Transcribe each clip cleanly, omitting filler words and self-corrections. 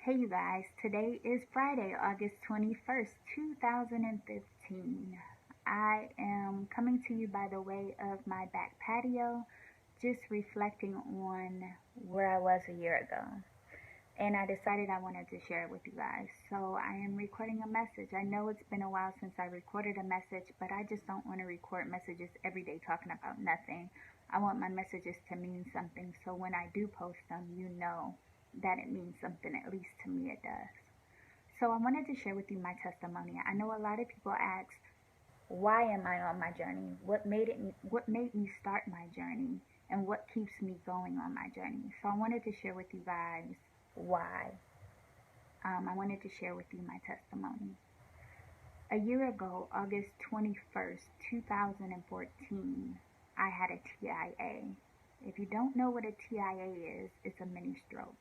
Hey you guys, today is Friday, August 21st, 2015. I am coming to you by the way of my back patio, just reflecting on where I was a year ago. And I decided I wanted to share it with you guys. So I am recording a message. I know it's been a while since I recorded a message, but I just don't want to record messages every day talking about nothing. I want my messages to mean something, so when I do post them, you know that it means something, at least to me it does. So I wanted to share with you my testimony. I know a lot of people ask, why am I on my journey? What made me start my journey? And what keeps me going on my journey? So I wanted to share with you guys why. I wanted to share with you my testimony. A year ago, August 21st, 2014, I had a TIA. If you don't know what a TIA is, it's a mini stroke.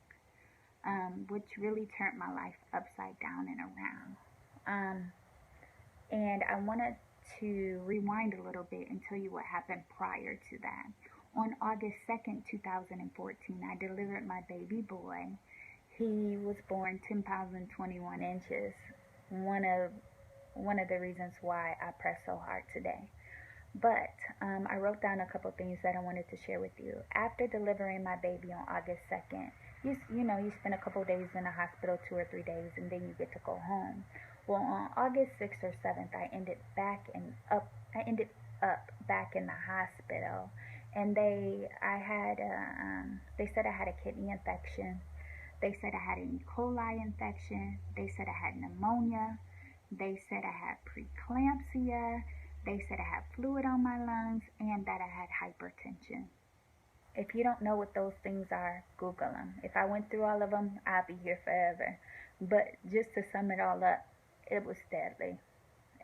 Which really turned my life upside down and around. And I wanted to rewind a little bit and tell you what happened prior to that. On August 2nd, 2014, I delivered my baby boy. He was born 10 pounds and 21 inches. One of the reasons why I press so hard today. But I wrote down a couple things that I wanted to share with you. After delivering my baby on August 2nd, you spend a couple days in the hospital, 2 or 3 days, and then you get to go home. Well, on August 6th or 7th, I ended up back in the hospital, and they said I had a kidney infection. They said I had an E. coli infection. They said I had pneumonia. They said I had preeclampsia. They said I had fluid on my lungs and that I had hypertension. If you don't know what those things are, Google them. If I went through all of them, I'll be here forever. But just to sum it all up, it was deadly.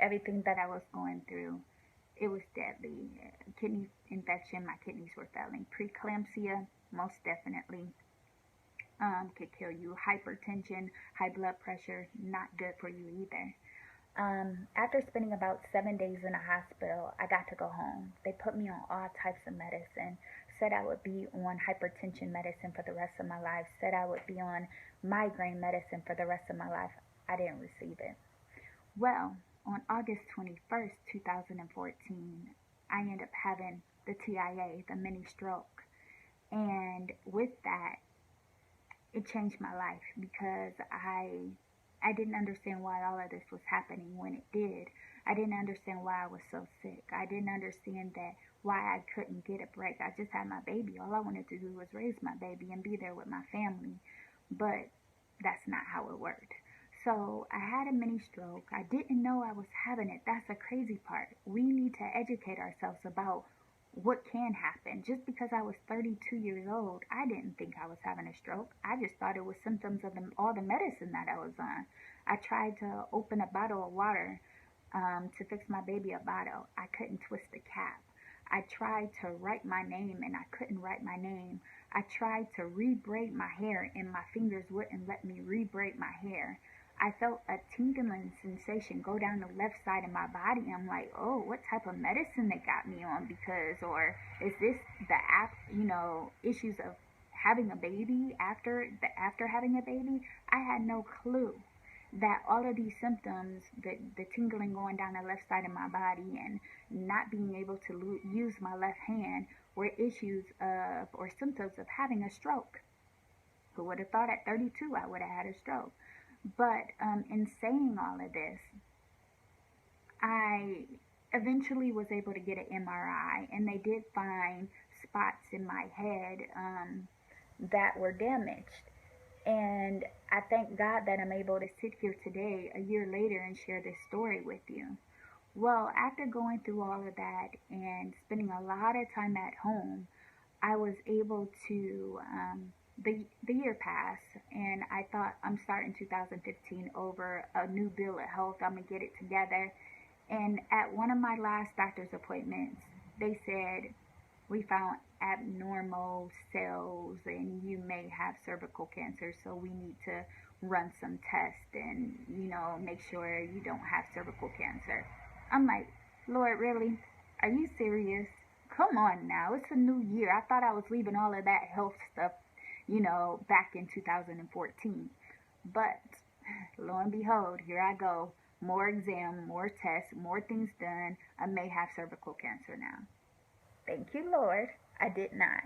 Everything that I was going through, it was deadly. Kidney infection, my kidneys were failing. Preeclampsia, most definitely, could kill you. Hypertension, high blood pressure, not good for you either. After spending about 7 days in the hospital, I got to go home. They put me on all types of medicine, said I would be on hypertension medicine for the rest of my life, said I would be on migraine medicine for the rest of my life. I didn't receive it. Well, on August 21st, 2014, I ended up having the TIA, the mini stroke. And with that, it changed my life because I didn't understand why all of this was happening when it did. I didn't understand why I was so sick. I didn't understand that why I couldn't get a break. I just had my baby. All I wanted to do was raise my baby and be there with my family. But that's not how it worked. So I had a mini stroke. I didn't know I was having it. That's the crazy part. We need to educate ourselves about what can happen. Just because I was 32 years old, I didn't think I was having a stroke. I just thought it was symptoms of all the medicine that I was on. I tried to open a bottle of water to fix my baby a bottle. I couldn't twist the cap. I tried to write my name and I couldn't write my name. I tried to re-braid my hair and my fingers wouldn't let me re-braid my hair. I felt a tingling sensation go down the left side of my body. I'm like, oh, what type of medicine they got me on? Or is this the issues of having a baby after having a baby? I had no clue that all of these symptoms, the tingling going down the left side of my body and not being able to use my left hand, were issues of or symptoms of having a stroke. Who would have thought at 32 I would have had a stroke? But in saying all of this, I eventually was able to get an MRI, and they did find spots in my head that were damaged. And I thank God that I'm able to sit here today, a year later, and share this story with you. Well, after going through all of that and spending a lot of time at home, I was able to the year passed, and I thought I'm starting 2015 over a new bill of health. I'm going to get it together. And at one of my last doctor's appointments, they said, we found abnormal cells and you may have cervical cancer, so we need to run some tests and, make sure you don't have cervical cancer. I'm like, Lord, really? Are you serious? Come on now, it's a new year. I thought I was leaving all of that health stuff, back in 2014. But lo and behold, here I go. More exam, more tests, more things done. I may have cervical cancer now. Thank you, Lord. I did not.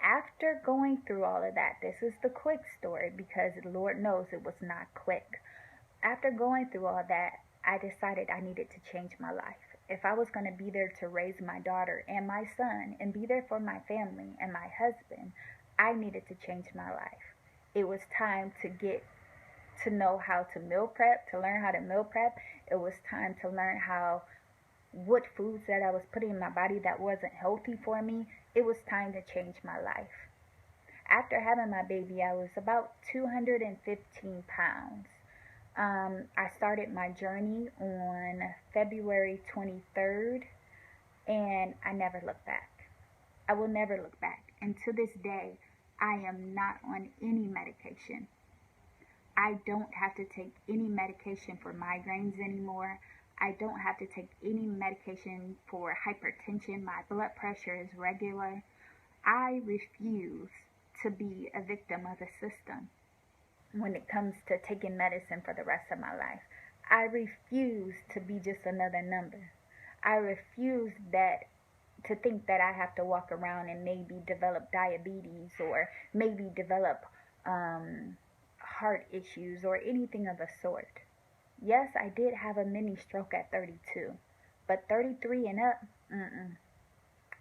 After going through all of that, this is the quick story because the Lord knows it was not quick. After going through all that, I decided I needed to change my life. If I was going to be there to raise my daughter and my son and be there for my family and my husband, I needed to change my life. It was time to get to know how to meal prep, to learn how to meal prep. It was time to learn how what foods that I was putting in my body that wasn't healthy for me. It was time to change my life. After having my baby, I was about 215 pounds. I started my journey on February 23rd, and I never looked back. I will never look back. And to this day, I am not on any medication. I don't have to take any medication for migraines anymore. I don't have to take any medication for hypertension. My blood pressure is regular. I refuse to be a victim of the system when it comes to taking medicine for the rest of my life. I refuse to be just another number. I refuse to think that I have to walk around and maybe develop diabetes or maybe develop heart issues or anything of the sort. Yes, I did have a mini stroke at 32, but 33 and up,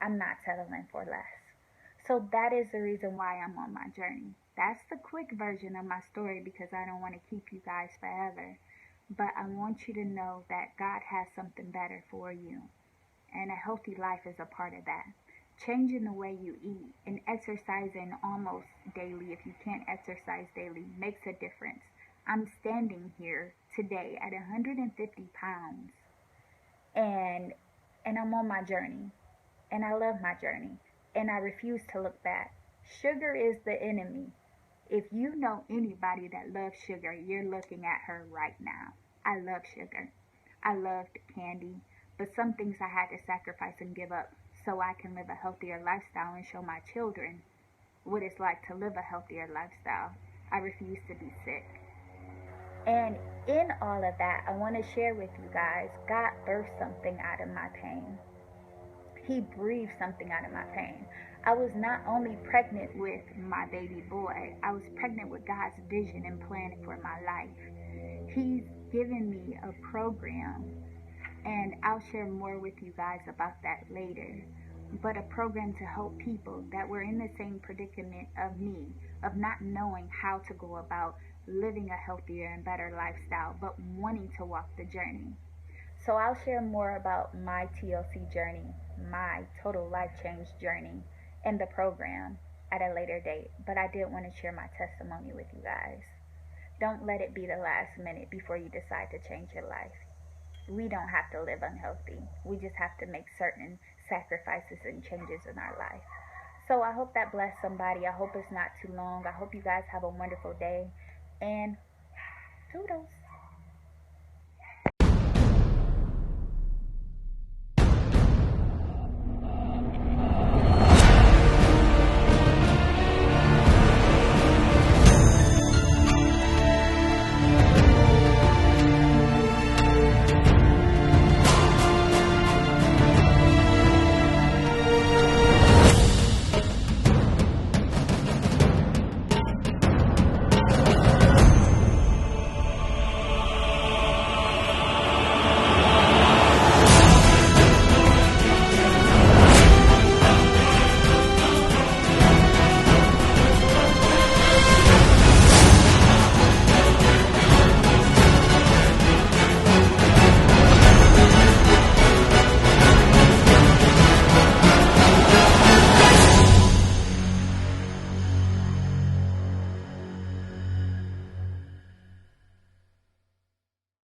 I'm not settling for less. So that is the reason why I'm on my journey. That's the quick version of my story because I don't want to keep you guys forever. But I want you to know that God has something better for you. And a healthy life is a part of that. Changing the way you eat and exercising almost daily, if you can't exercise daily, makes a difference. I'm standing here today at 150 pounds and I'm on my journey. And I love my journey. And I refuse to look back. Sugar is the enemy. If you know anybody that loves sugar, you're looking at her right now. I love sugar. I loved candy. But some things I had to sacrifice and give up so I can live a healthier lifestyle and show my children what it's like to live a healthier lifestyle. I refuse to be sick. And in all of that, I want to share with you guys, God birthed something out of my pain. He breathed something out of my pain. I was not only pregnant with my baby boy, I was pregnant with God's vision and plan for my life. He's given me a program, and I'll share more with you guys about that later. But a program to help people that were in the same predicament of me, of not knowing how to go about living a healthier and better lifestyle, but wanting to walk the journey. So I'll share more about my TLC journey, my total life change journey, and the program at a later date. But I did want to share my testimony with you guys. Don't let it be the last minute before you decide to change your life. We don't have to live unhealthy. We just have to make certain sacrifices and changes in our life. So I hope that blessed somebody. I hope it's not too long. I hope you guys have a wonderful day. And toodles.